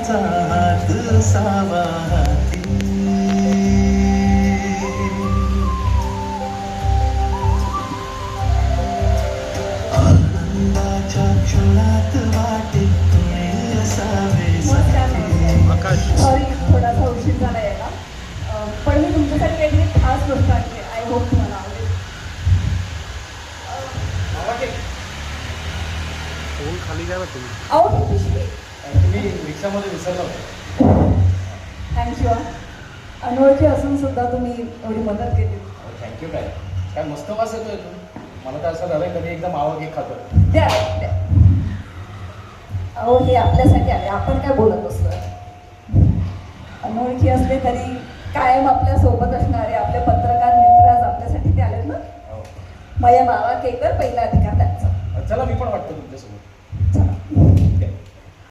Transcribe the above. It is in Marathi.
प्रेमाचा हात सावा हाती. आनंदाच्या क्षणात वाटे तुम्ही असावे साथी. सॉरी थोडासा उशीर झाला यायला, पण मी तुमच्यासाठी काहीतरी खास गोष्ट आणली. आय होप तुम्हाला आवडेल. फोन खाली घ्या ना तुम्ही. अहो ही पिशवी तुम्ही रिक्षामध्ये विसरला होता. थँक्यू. अनोळखी असून सुद्धा तुम्ही एवढी मदत केली. थँक्यू. काय काय मस्त वास येतोय तू. मला तर असं झालंय कधी एकदम आवा केक खातो. द्या द्या. अहो हे आपल्यासाठी आहे, आपण काय बोलत बसलो. अनोळखी असले तरी कायम आपल्या सोबत असणारे आपले पत्रकार मित्र आज आपल्यासाठी ते आलेत ना. हो. माझ्या मावा केकवर पहिला अधिकार त्यांचा. चला मी पण वाटतो तुमच्यासोबत.